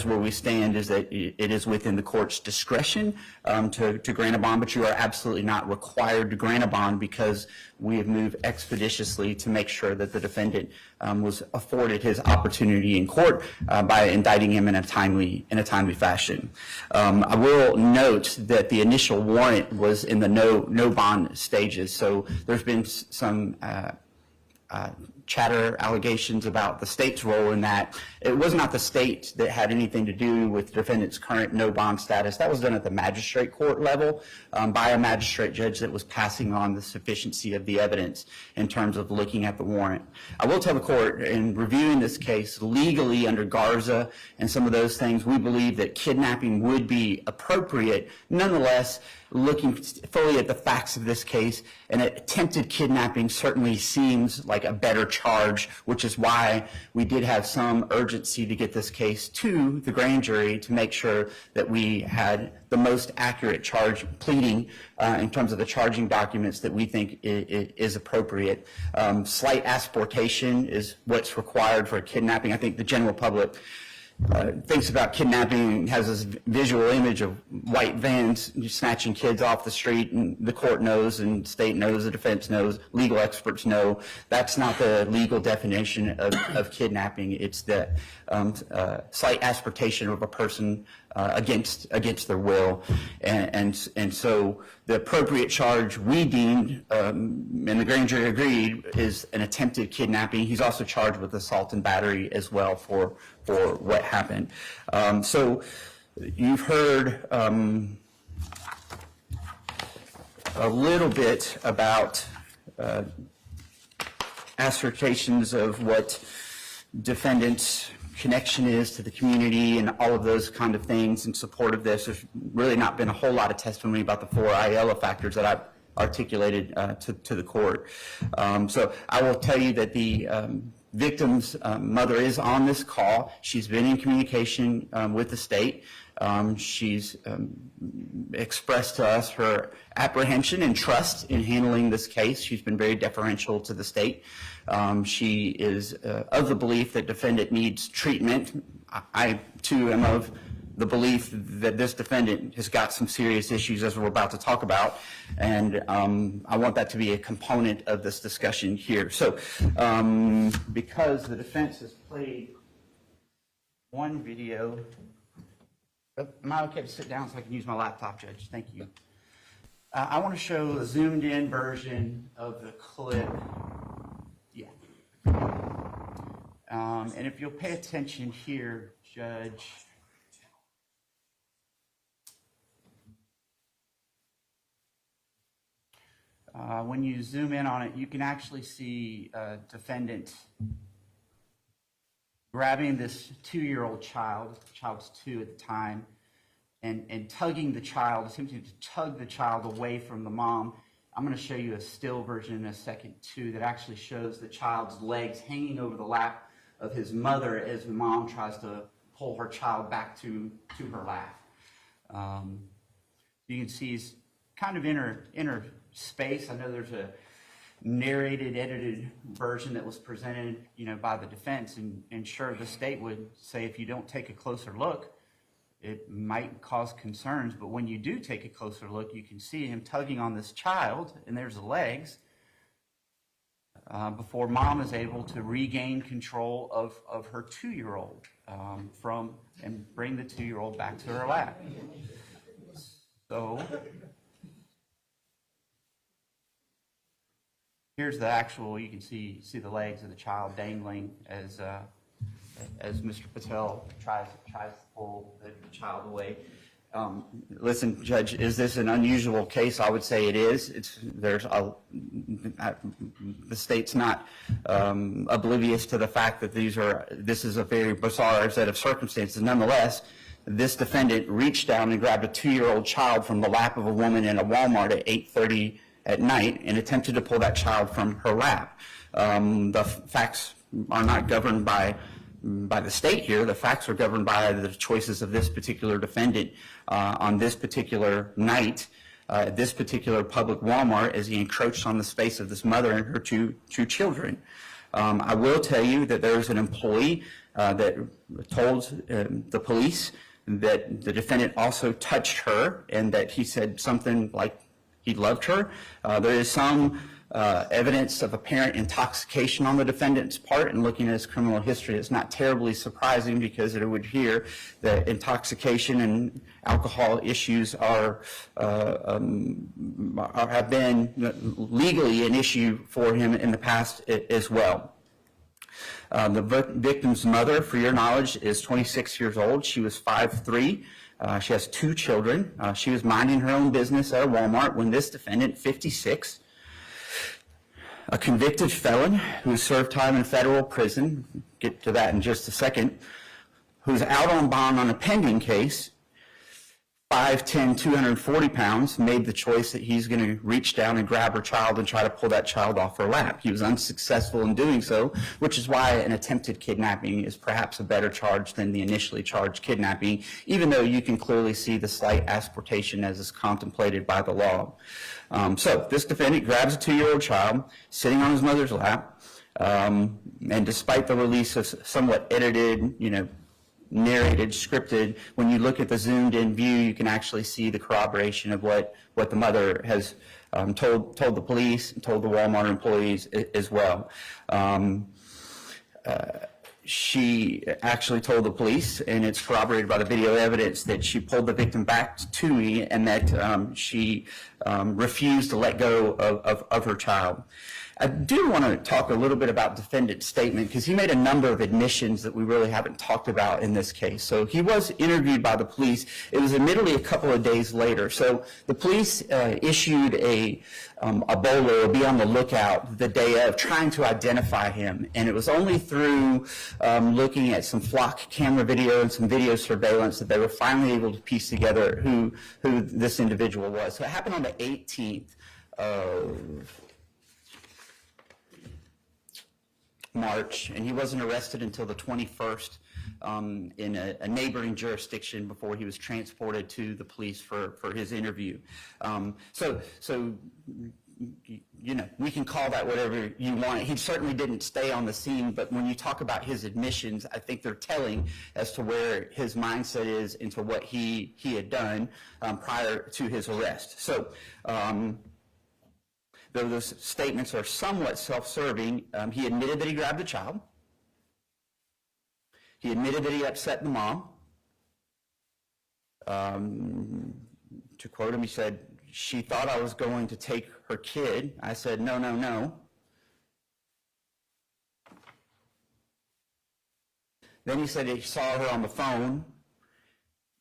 where we stand, is that it is within the court's discretion to grant a bond, but you are absolutely not required to grant a bond because we have moved expeditiously to make sure that the defendant was afforded his opportunity in court by indicting him in a timely fashion. I will note that the initial warrant was in the no bond stages, so there's been some chatter, allegations about the state's role in that. It was not the state that had anything to do with the defendant's current no bond status. That was done at the magistrate court level by a magistrate judge that was passing on the sufficiency of the evidence in terms of looking at the warrant. I will tell the court, in reviewing this case legally under Garza and some of those things, we believe that kidnapping would be appropriate. Nonetheless, looking fully at the facts of this case, an attempted kidnapping certainly seems like a better charge, which is why we did have some urgency to get this case to the grand jury to make sure that we had the most accurate charge pleading in terms of the charging documents that we think is appropriate. Slight asportation is what's required for a kidnapping. I think the general public thinks about kidnapping, has this visual image of white vans snatching kids off the street, and the court knows, and state knows, the defense knows, legal experts know. That's not the legal definition of kidnapping. It's the slight asportation of a person against their will, and so the appropriate charge we deemed, and the grand jury agreed, is an attempted kidnapping. He's also charged with assault and battery as well for what happened. So you've heard a little bit about assertions of what defendant's connection is to the community and all of those kind of things in support of this. There's really not been a whole lot of testimony about the 4 IELA factors that I've articulated to the court. So I will tell you that the victim's mother is on this call. She's been in communication with the state. She's expressed to us her apprehension and trust in handling this case. She's been very deferential to the state. She is of the belief that defendant needs treatment. I too am of the belief that this defendant has got some serious issues, as we're about to talk about, and I want that to be a component of this discussion here. So because the defense has played one video, am I okay to sit down so I can use my laptop, Judge? Thank you. I want to show a zoomed in version of the clip. Yeah. And if you'll pay attention here, Judge. When you zoom in on it, you can actually see defendant grabbing this 2-year-old child, the child's 2 at the time, and tugging the child, attempting to tug the child away from the mom. I'm going to show you a still version in a second, too, that actually shows the child's legs hanging over the lap of his mother as the mom tries to pull her child back to her lap. You can see he's kind of inner space. I know there's a narrated, edited version that was presented, by the defense, and sure, the state would say if you don't take a closer look, it might cause concerns. But when you do take a closer look, you can see him tugging on this child, and there's the legs, before mom is able to regain control of her 2-year-old and bring the 2-year-old back to her lap. So here's the actual, you can see the legs of the child dangling as Mr. Patel tries to pull the child away. Listen, Judge, is this an unusual case? I would say it is. The state's not oblivious to the fact that this is a very bizarre set of circumstances. Nonetheless, this defendant reached down and grabbed a 2-year-old child from the lap of a woman in a Walmart at 8:30 at night and attempted to pull that child from her lap. The facts are not governed by the state here. The facts are governed by the choices of this particular defendant on this particular night, this particular public Walmart, as he encroached on the space of this mother and her two children. I will tell you that there was an employee that told the police that the defendant also touched her and that he said something like he loved her. There is some evidence of apparent intoxication on the defendant's part, and looking at his criminal history, it's not terribly surprising because it would appear that intoxication and alcohol issues have been legally an issue for him in the past as well. The victim's mother, for your knowledge, is 26 years old. She was 5'3". She has 2 children. She was minding her own business at a Walmart when this defendant, 56, a convicted felon who served time in federal prison, get to that in just a second, who's out on bond on a pending case, 5'10", 240 pounds, made the choice that he's going to reach down and grab her child and try to pull that child off her lap. He was unsuccessful in doing so, which is why an attempted kidnapping is perhaps a better charge than the initially charged kidnapping, even though you can clearly see the slight asportation as is contemplated by the law. So this defendant grabs a 2-year-old child sitting on his mother's lap, and despite the release of somewhat edited, narrated, scripted, when you look at the zoomed in view, you can actually see the corroboration of what the mother has told the police and told the Walmart employees as well. she actually told the police, and it's corroborated by the video evidence, that she pulled the victim back to me and that she refused to let go of her child. I do want to talk a little bit about defendant's statement because he made a number of admissions that we really haven't talked about in this case. So he was interviewed by the police. It was admittedly a couple of days later. So the police issued a bolo, be on the lookout, the day of, trying to identify him. And it was only through looking at some flock camera video and some video surveillance that they were finally able to piece together who this individual was. So it happened on the 18th of March, and he wasn't arrested until the 21st in a neighboring jurisdiction before he was transported to the police for his interview. So you know, we can call that whatever you want. He certainly didn't stay on the scene, but when you talk about his admissions, I think they're telling as to where his mindset is into what he had done prior to his arrest. So though those statements are somewhat self-serving, he admitted that he grabbed the child. He admitted that he upset the mom. To quote him, he said, "She thought I was going to take her kid." I said, "No, no, no." Then he said he saw her on the phone,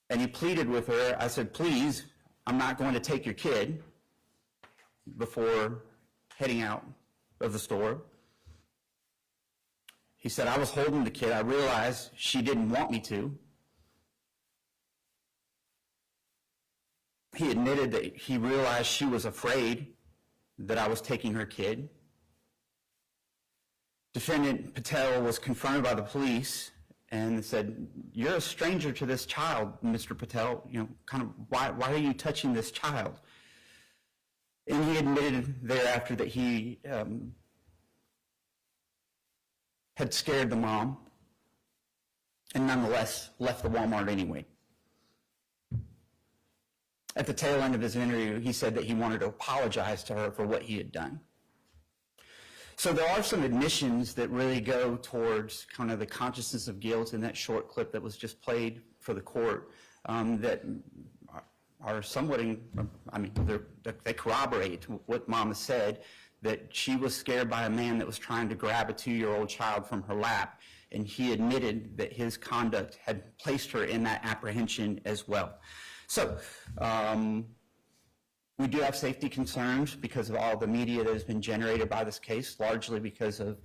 and he pleaded with her. I said, "Please, I'm not going to take your kid," before heading out of the store. He said, "I was holding the kid. I realized she didn't want me to." He admitted that he realized she was afraid that I was taking her kid. Defendant Patel was confronted by the police and said, "You're a stranger to this child, Mr. Patel. You know, kind of why are you touching this child?" And he admitted thereafter that he had scared the mom and nonetheless left the Walmart anyway. At the tail end of his interview, he said that he wanted to apologize to her for what he had done. So there are some admissions that really go towards kind of the consciousness of guilt in that short clip that was just played for the court that are somewhat, they corroborate what Mama said, that she was scared by a man that was trying to grab a 2-year-old child from her lap, and he admitted that his conduct had placed her in that apprehension as well. So we do have safety concerns because of all the media that has been generated by this case, largely because of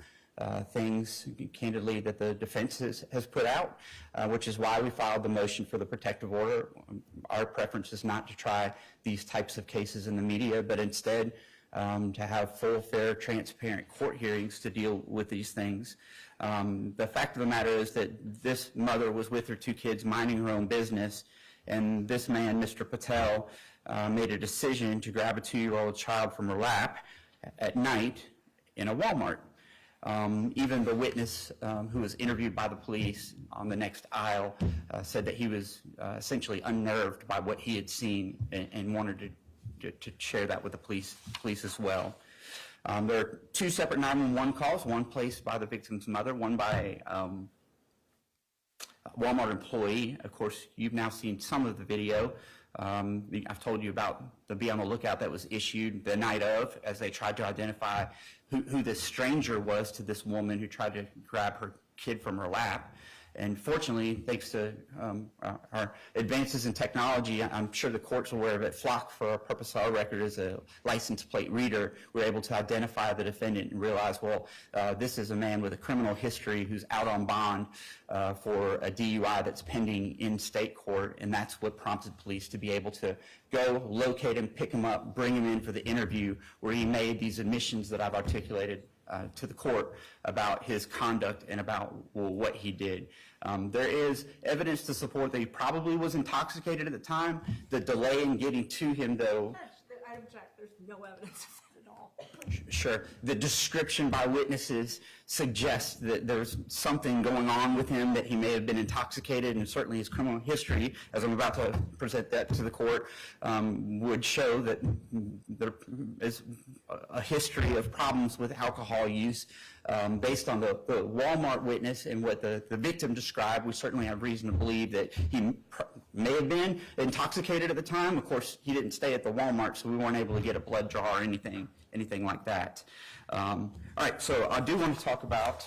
things, candidly, that the defense has put out, which is why we filed the motion for the protective order. Our preference is not to try these types of cases in the media, but instead to have full, fair, transparent court hearings to deal with these things. The fact of the matter is that this mother was with her 2 kids minding her own business, and this man, Mr. Patel, made a decision to grab a 2-year-old child from her lap at night in a Walmart. Even the witness who was interviewed by the police on the next aisle said that he was essentially unnerved by what he had seen and wanted to share that with the police as well. There are 2 separate 911 calls, one placed by the victim's mother, one by Walmart employee. Of course, you've now seen some of the video. I've told you about the be on the lookout that was issued the night of as they tried to identify who this stranger was to this woman who tried to grab her kid from her lap. And fortunately, thanks to our advances in technology, I'm sure the court's aware of it, Flock, for our purpose of our record, is a license plate reader. We're able to identify the defendant and realize, well, this is a man with a criminal history who's out on bond for a DUI that's pending in state court, and that's what prompted police to be able to go locate him, pick him up, bring him in for the interview where he made these admissions that I've articulated to the court about his conduct and about what he did. There is evidence to support that he probably was intoxicated at the time. The delay in getting to him, though. I object. There's no evidence of that at all. Sure. The description by witnesses suggests that there's something going on with him, that he may have been intoxicated, and certainly his criminal history, as I'm about to present that to the court, would show that there is a history of problems with alcohol use Based on the Walmart witness and what the victim described, we certainly have reason to believe that he may have been intoxicated at the time. Of course, he didn't stay at the Walmart, so we weren't able to get a blood draw or anything like that. All right, so I do want to talk about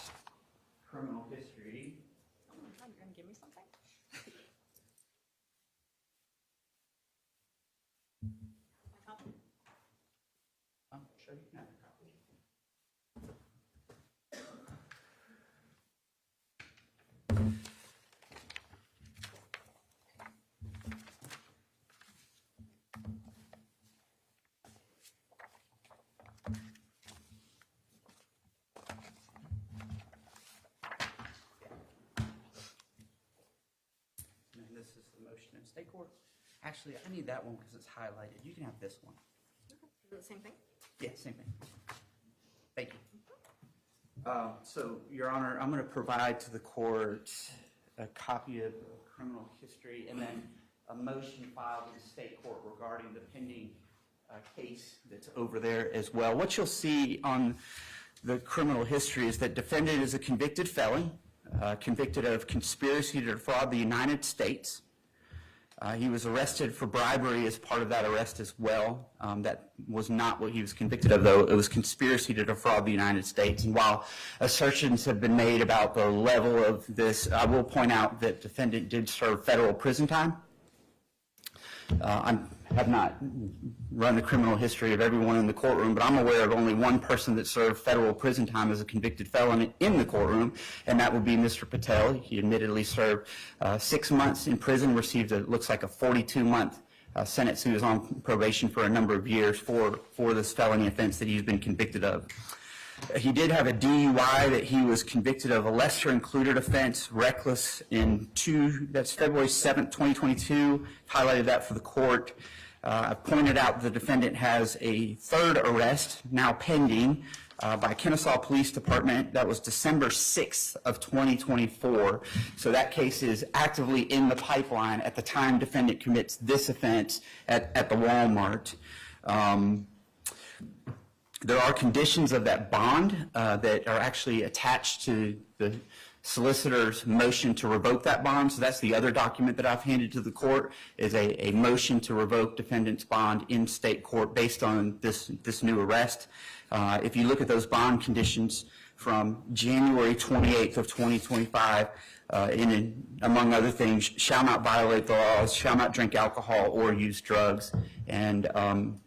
criminal history. You're going to give me something? I'll show you now. And this is the motion in state court. Actually, I need that one because it's highlighted. You can have this one. Is it the same thing? Yeah, same thing. Thank you. So, Your Honor, I'm going to provide to the court a copy of criminal history and then a motion filed in the state court regarding the pending case that's over there as well. What you'll see on the criminal history is that defendant is a convicted felon, convicted of conspiracy to defraud the United States. He was arrested for bribery as part of that arrest as well. That was not what he was convicted of, though. It was conspiracy to defraud the United States. And while assertions have been made about the level of this, I will point out that defendant did serve federal prison time. I have not run the criminal history of everyone in the courtroom, but I'm aware of only one person that served federal prison time as a convicted felon in the courtroom, and that would be Mr. Patel. He admittedly served 6 months in prison, received looks like a 42-month sentence. He was on probation for a number of years for this felony offense that he's been convicted of. He did have a DUI that he was convicted of, a lesser included offense, reckless, that's February 7th, 2022. Highlighted that for the court. I pointed out the defendant has a third arrest now pending by Kennesaw Police Department. That was December 6th of 2024. So that case is actively in the pipeline at the time defendant commits this offense at the Walmart. There are conditions of that bond that are actually attached to the solicitor's motion to revoke that bond. So that's the other document that I've handed to the court, is a motion to revoke defendant's bond in state court based on this new arrest. If you look at those bond conditions from January 28th of 2025, among other things, shall not violate the laws, shall not drink alcohol or use drugs. And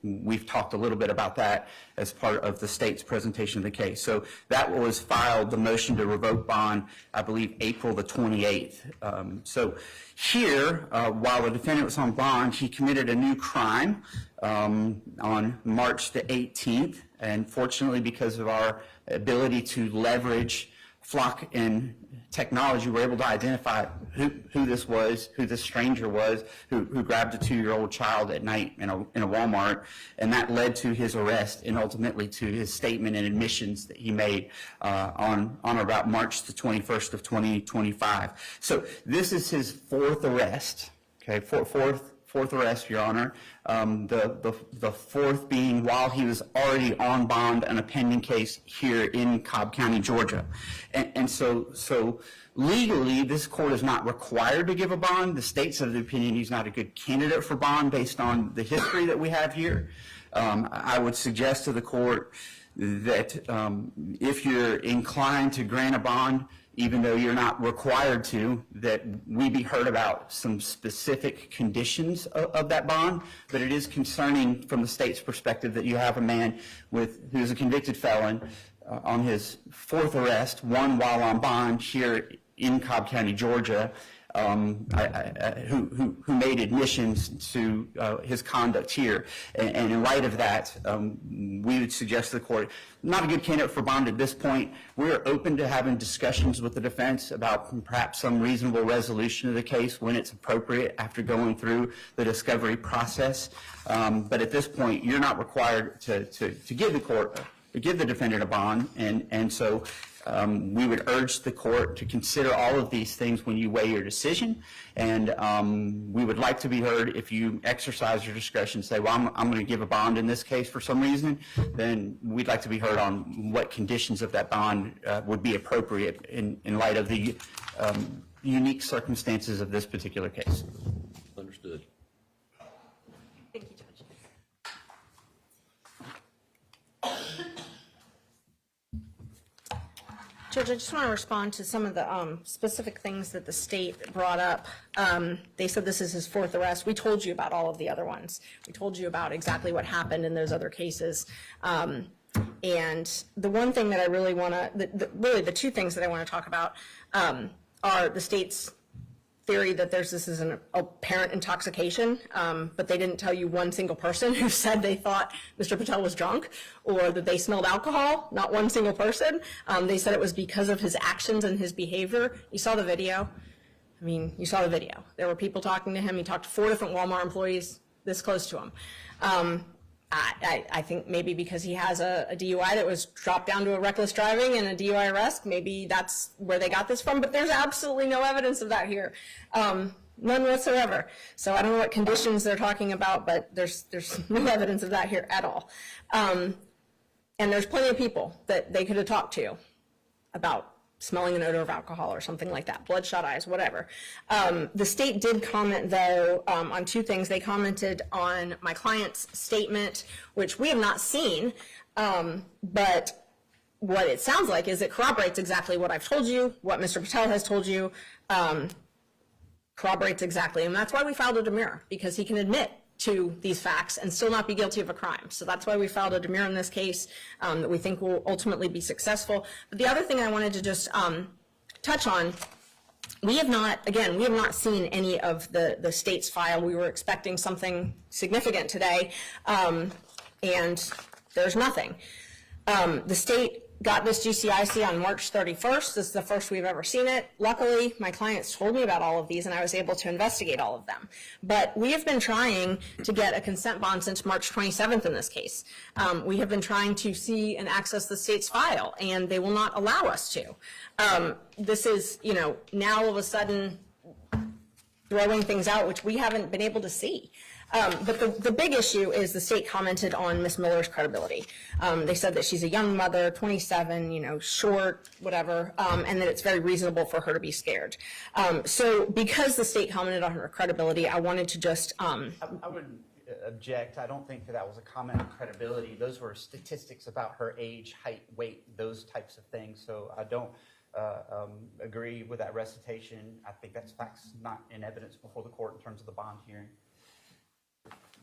we've talked a little bit about that as part of the state's presentation of the case. So that was filed, the motion to revoke bond, I believe, April the 28th. So here, while the defendant was on bond, he committed a new crime on March the 18th. And fortunately, because of our ability to leverage Flock and technology, we're able to identify who this was, who this stranger was, who grabbed a 2-year-old child at night in a Walmart, and that led to his arrest and ultimately to his statement and admissions that he made on or about March the 21st of 2025. So this is his fourth arrest. Okay, fourth arrest, Your Honor. The fourth being while he was already on bond on a pending case here in Cobb County, Georgia. And so legally, this court is not required to give a bond. The state's of the opinion he's not a good candidate for bond based on the history that we have here. I would suggest to the court that if you're inclined to grant a bond, even though you're not required to, that we be heard about some specific conditions of that bond. But it is concerning from the state's perspective that you have a man who's a convicted felon on his fourth arrest, one while on bond here in Cobb County, Georgia, who made admissions to his conduct here. And in light of that, we would suggest to the court, not a good candidate for bond at this point. We're open to having discussions with the defense about perhaps some reasonable resolution of the case when it's appropriate after going through the discovery process. But at this point, you're not required to give the court, to give the defendant a bond. And so we would urge the court to consider all of these things when you weigh your decision, and we would like to be heard. If you exercise your discretion, say, well, I'm going to give a bond in this case for some reason, then we'd like to be heard on what conditions of that bond would be appropriate in light of the unique circumstances of this particular case. Understood. Thank you, Judge. Judge, I just want to respond to some of the specific things that the state brought up. They said this is his fourth arrest. We told you about all of the other ones. We told you about exactly what happened in those other cases. And the one thing that I really want to, really the two things that I want to talk about are the state's theory that this is an apparent intoxication, but they didn't tell you one single person who said they thought Mr. Patel was drunk or that they smelled alcohol, not one single person. They said it was because of his actions and his behavior. You saw the video. I mean, you saw the video. There were people talking to him. He talked to 4 different Walmart employees this close to him. I think maybe because he has a DUI that was dropped down to a reckless driving and a DUI arrest, maybe that's where they got this from, but there's absolutely no evidence of that here. None whatsoever. So I don't know what conditions they're talking about, but there's no evidence of that here at all. And there's plenty of people that they could have talked to about smelling an odor of alcohol or something like that, bloodshot eyes, whatever. The state did comment, though, on 2 things. They commented on my client's statement, which we have not seen, but what it sounds like is it corroborates exactly what I've told you, what Mr. Patel has told you, corroborates exactly. And that's why we filed a demurrer, because he can admit to these facts and still not be guilty of a crime. So that's why we filed a demurrer in this case that we think will ultimately be successful. But the other thing I wanted to just touch on, we have not seen any of the state's file. We were expecting something significant today, and there's nothing. The state got this GCIC on March 31st. This is the first we've ever seen it. Luckily, my clients told me about all of these, and I was able to investigate all of them. But we have been trying to get a consent bond since March 27th in this case. We have been trying to see and access the state's file, and they will not allow us to. This is, now all of a sudden throwing things out which we haven't been able to see. But the big issue is the state commented on Ms. Miller's credibility. They said that she's a young mother, 27, short, whatever, and that it's very reasonable for her to be scared. So because the state commented on her credibility, I wanted to just... I would object. I don't think that was a comment on credibility. Those were statistics about her age, height, weight, those types of things. So I don't agree with that recitation. I think that's facts not in evidence before the court in terms of the bond hearing.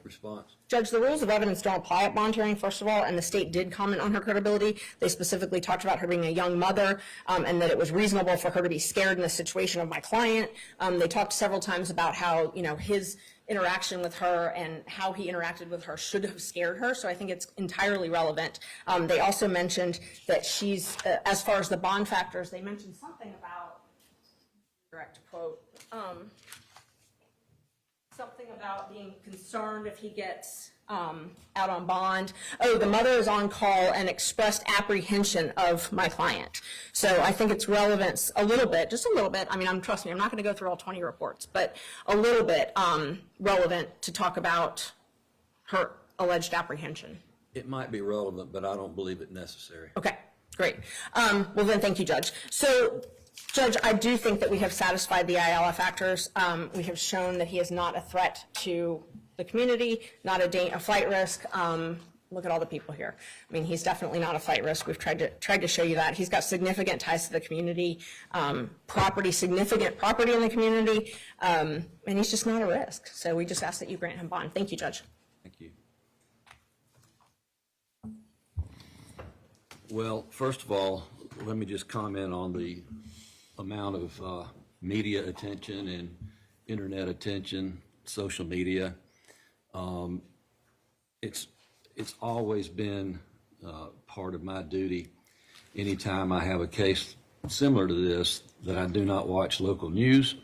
Response. Judge, the rules of evidence don't apply at bond hearing, first of all, and the state did comment on her credibility. They specifically talked about her being a young mother and that it was reasonable for her to be scared in the situation of my client. They talked several times about how, his interaction with her and how he interacted with her should have scared her, so I think it's entirely relevant. They also mentioned that she's, as far as the bond factors, they mentioned something about, direct quote, something about being concerned if he gets out on bond. Oh, the mother is on call and expressed apprehension of my client. So I think it's relevant a little bit, just a little bit. I mean, trust me, I'm not going to go through all 20 reports, but a little bit relevant to talk about her alleged apprehension. It might be relevant, but I don't believe it necessary. Okay, great. Well then, thank you, Judge. So, Judge, I do think that we have satisfied the ILF factors. We have shown that he is not a threat to the community, not a flight risk. Look at all the people here. I mean, he's definitely not a flight risk. We've tried to show you that. He's got significant ties to the community, significant property in the community, and he's just not a risk. So we just ask that you grant him bond. Thank you, Judge. Thank you. Well, first of all, let me just comment on the amount of media attention and internet attention, social media. It's always been part of my duty anytime I have a case similar to this that I do not watch local news.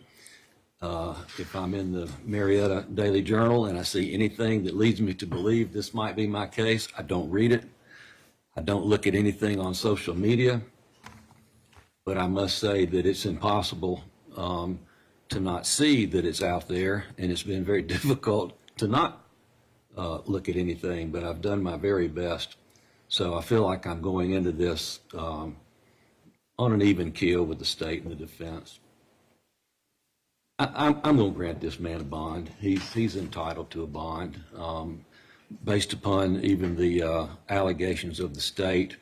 If I'm in the Marietta Daily Journal and I see anything that leads me to believe this might be my case, I don't read it. I don't look at anything on social media. but I must say that it's impossible to not see that it's out there, and it's been very difficult to not look at anything, but I've done my very best. So I feel like I'm going into this on an even keel with the state and the defense. I'm going to grant this man a bond. He's entitled to a bond based upon even the allegations of the state.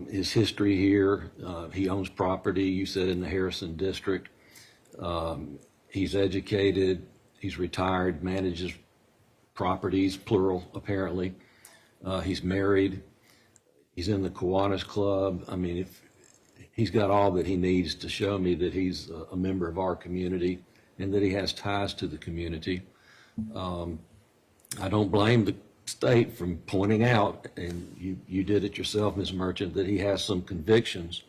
His history here, he owns property, you said, in the Harrison district. He's educated, he's retired, manages properties, plural, apparently. He's married, he's in the Kiwanis Club. I mean, if he's got all that he needs to show me that he's a member of our community and that he has ties to the community. I don't blame the state from pointing out, and you did it yourself, Ms. Merchant, that he has some convictions.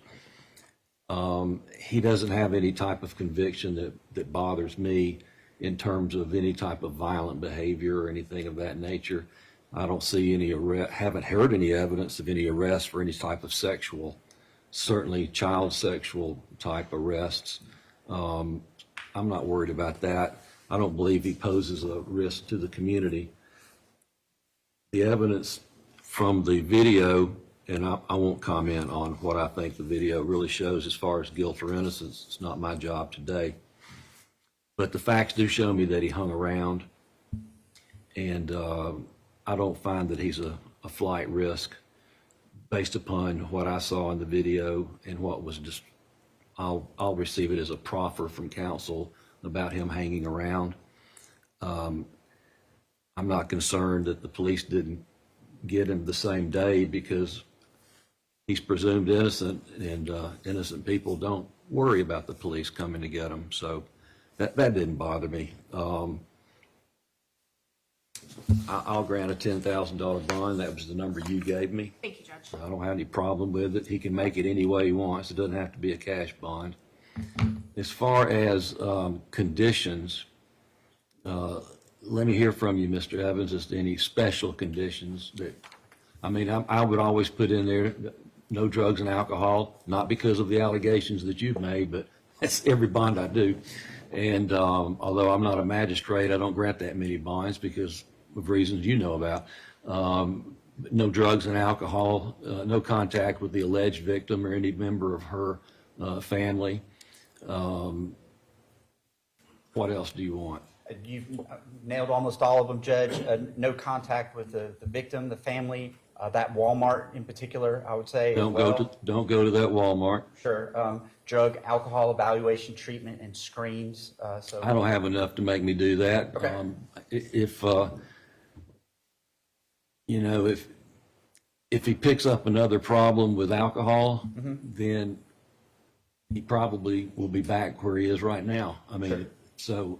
He doesn't have any type of conviction that bothers me in terms of any type of violent behavior or anything of that nature. I don't see any arrest, haven't heard any evidence of any arrest for any type of sexual, certainly child sexual type arrests. I'm not worried about that. I don't believe he poses a risk to the community. The evidence from the video, and I won't comment on what I think the video really shows as far as guilt or innocence. It's not my job today. But the facts do show me that he hung around, and I don't find that he's a flight risk based upon what I saw in the video and what was just, I'll receive it as a proffer from counsel about him hanging around. I'm not concerned that the police didn't get him the same day because he's presumed innocent, and innocent people don't worry about the police coming to get him. So that didn't bother me. I'll grant a $10,000 bond. That was the number you gave me. Thank you, Judge. I don't have any problem with it. He can make it any way he wants. It doesn't have to be a cash bond. As far as conditions, let me hear from you, Mr. Evans, as to any special conditions that, I mean, I would always put in there no drugs and alcohol, not because of the allegations that you've made, but that's every bond I do. And although I'm not a magistrate, I don't grant that many bonds because of reasons you know about. No drugs and alcohol, no contact with the alleged victim or any member of her family. What else do you want? You've nailed almost all of them, Judge. No contact with the victim, the family, that Walmart in particular, I would say. Don't go to that Walmart. Sure. Drug, alcohol evaluation, treatment, and screens. So I don't have enough to make me do that. Okay. If you know, if he picks up another problem with alcohol, then he probably will be back where he is right now. I mean, Sure. so.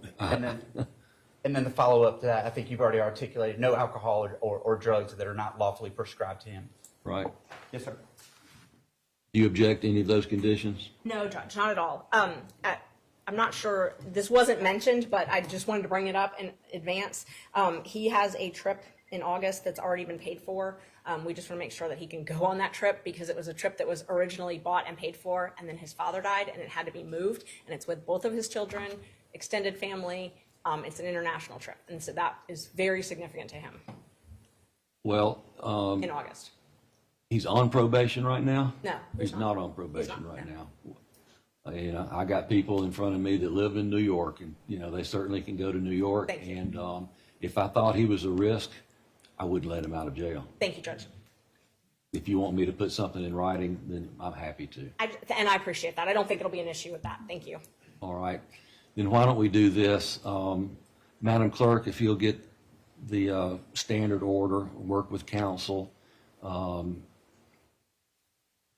And then the follow-up to that, I think you've already articulated, no alcohol or drugs that are not lawfully prescribed to him. Right. Yes, sir. Do you object to any of those conditions? No, Judge, not at all. I'm not sure, this wasn't mentioned, but I just wanted to bring it up in advance. He has a trip in August that's already been paid for. We just want to make sure that he can go on that trip because it was a trip that was originally bought and paid for, and then his father died and it had to be moved, and it's with both of his children, extended family. It's an international trip, and so that is very significant to him. Well, in August. he's on probation right now? No, He's not on probation not, right no. now. You know, I got people in front of me that live in New York, and, you know, they certainly can go to New York. Thank you. And if I thought he was a risk, I wouldn't let him out of jail. Thank you, Judge. If you want me to put something in writing, then I'm happy to. And I appreciate that. I don't think it'll be an issue with that. Thank you. All right. Then why don't we do this? Madam Clerk, if you'll get the standard order, work with counsel,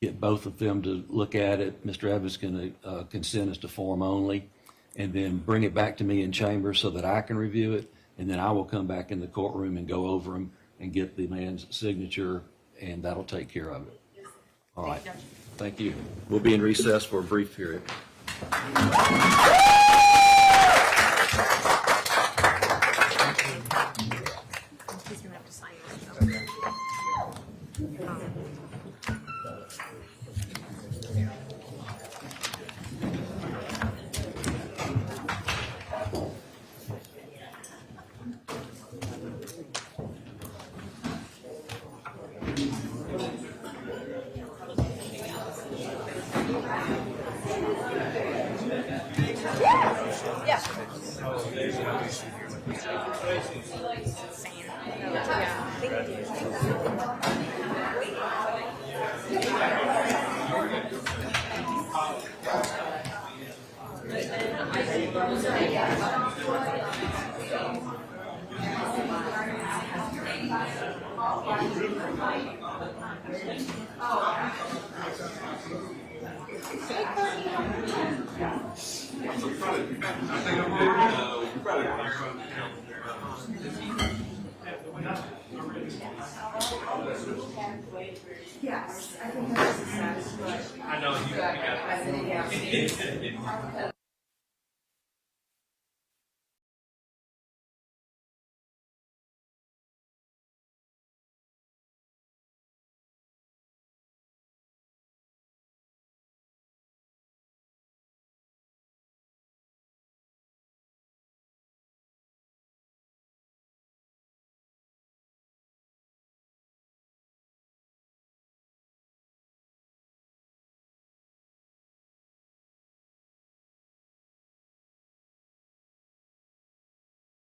get both of them to look at it. Mr. Evans can consent as to form only, and then bring it back to me in chamber so that I can review it, and then I will come back in the courtroom and go over them and get the man's signature, and that'll take care of it. All right. Thank you. We'll be in recess for a brief period. He's going to have to sign this. Yes, I think that's exactly. I know you got it.